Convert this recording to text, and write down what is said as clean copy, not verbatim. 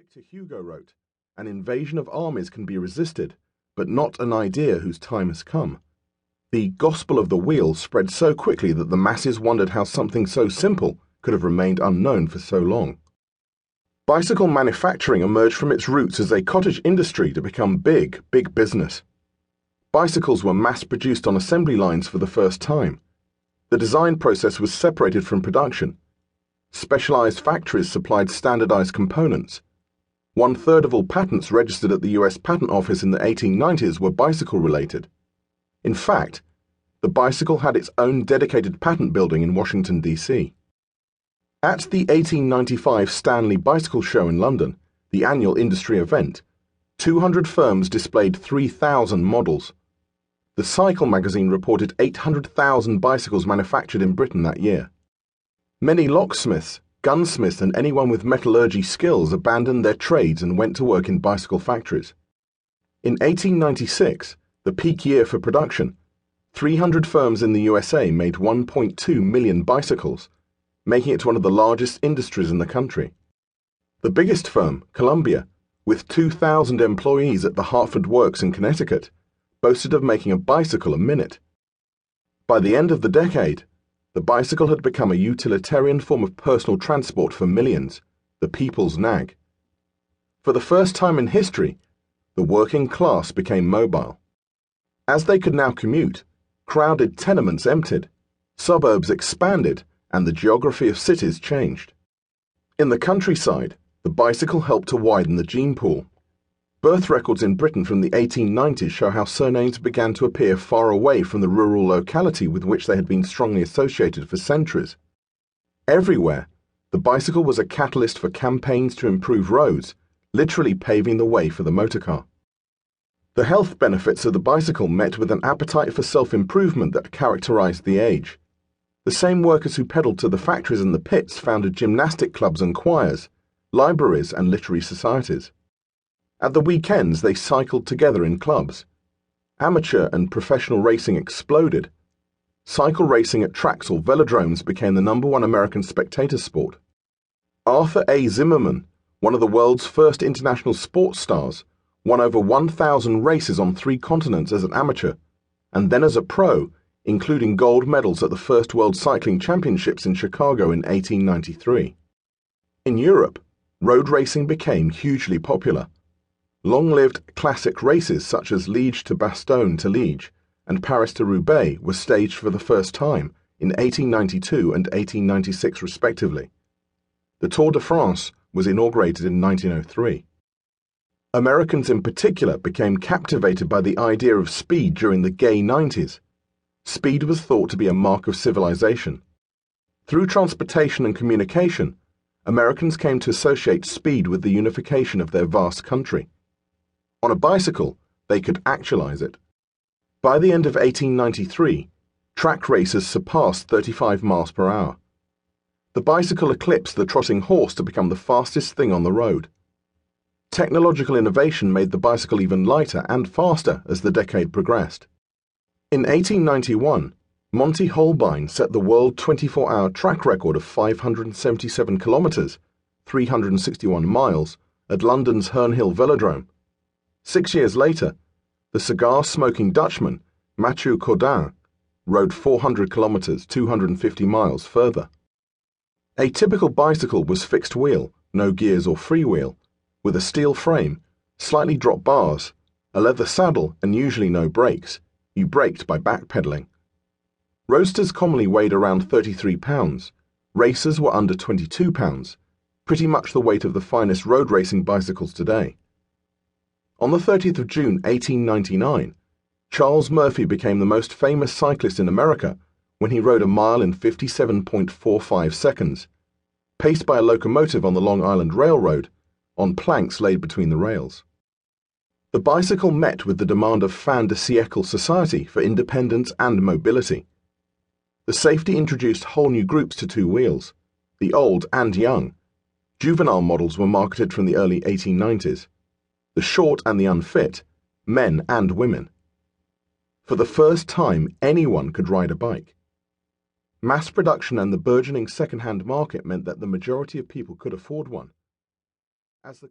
Victor Hugo wrote, "An invasion of armies can be resisted, but not an idea whose time has come." The gospel of the wheel spread so quickly that the masses wondered how something so simple could have remained unknown for so long. Bicycle manufacturing emerged from its roots as a cottage industry to become big business. Bicycles were mass-produced on assembly lines for the first time. The design process was separated from production. Specialized factories supplied standardized components. 1/3 of all patents registered at the US Patent Office in the 1890s were bicycle-related. In fact, the bicycle had its own dedicated patent building in Washington, D.C. At the 1895 Stanley Bicycle Show in London, the annual industry event, 200 firms displayed 3,000 models. The Cycle magazine reported 800,000 bicycles manufactured in Britain that year. Many locksmiths, gunsmiths, and anyone with metallurgy skills abandoned their trades and went to work in bicycle factories. In 1896, the peak year for production, 300 firms in the USA made 1.2 million bicycles, making it one of the largest industries in the country. The biggest firm, Columbia, with 2,000 employees at the Hartford Works in Connecticut, boasted of making a bicycle a minute. By the end of the decade, the bicycle had become a utilitarian form of personal transport for millions, the people's nag. For the first time in history, the working class became mobile. As they could now commute, crowded tenements emptied, suburbs expanded, and the geography of cities changed. In the countryside, the bicycle helped to widen the gene pool. Birth records in Britain from the 1890s show how surnames began to appear far away from the rural locality with which they had been strongly associated for centuries. Everywhere, the bicycle was a catalyst for campaigns to improve roads, literally paving the way for the motorcar. The health benefits of the bicycle met with an appetite for self-improvement that characterized the age. The same workers who pedaled to the factories and the pits founded gymnastic clubs and choirs, libraries and literary societies. At the weekends, they cycled together in clubs. Amateur and professional racing exploded. Cycle racing at tracks or velodromes became the #1 American spectator sport. Arthur A. Zimmerman, one of the world's first international sports stars, won over 1,000 races on 3 continents as an amateur, and then as a pro, including gold medals at the first World Cycling Championships in Chicago in 1893. In Europe, road racing became hugely popular. Long-lived classic races such as Liège to Bastogne to Liège and Paris to Roubaix were staged for the first time in 1892 and 1896 respectively. The Tour de France was inaugurated in 1903. Americans in particular became captivated by the idea of speed during the gay 90s. Speed was thought to be a mark of civilization. Through transportation and communication, Americans came to associate speed with the unification of their vast country. On a bicycle, they could actualize it. By the end of 1893, track races surpassed 35 miles per hour. The bicycle eclipsed the trotting horse to become the fastest thing on the road. Technological innovation made the bicycle even lighter and faster as the decade progressed. In 1891, Monty Holbein set the world 24-hour track record of 577 kilometers, 361 miles, at London's Herne Hill Velodrome. 6 years later, the cigar-smoking Dutchman, Mathieu Cordin, rode 400 kilometers, 250 miles further. A typical bicycle was fixed wheel, no gears or freewheel, with a steel frame, slightly dropped bars, a leather saddle, and usually no brakes. You braked by backpedaling. Roadsters commonly weighed around 33 pounds. Racers were under 22 pounds, pretty much the weight of the finest road racing bicycles today. On the 30th of June 1899, Charles Murphy became the most famous cyclist in America when he rode a mile in 57.45 seconds, paced by a locomotive on the Long Island Railroad, on planks laid between the rails. The bicycle met with the demand of fin de siècle society for independence and mobility. The safety introduced whole new groups to 2 wheels, the old and young. Juvenile models were marketed from the early 1890s. The short and the unfit, men and women. For the first time, anyone could ride a bike. Mass production and the burgeoning second-hand market meant that the majority of people could afford one. As the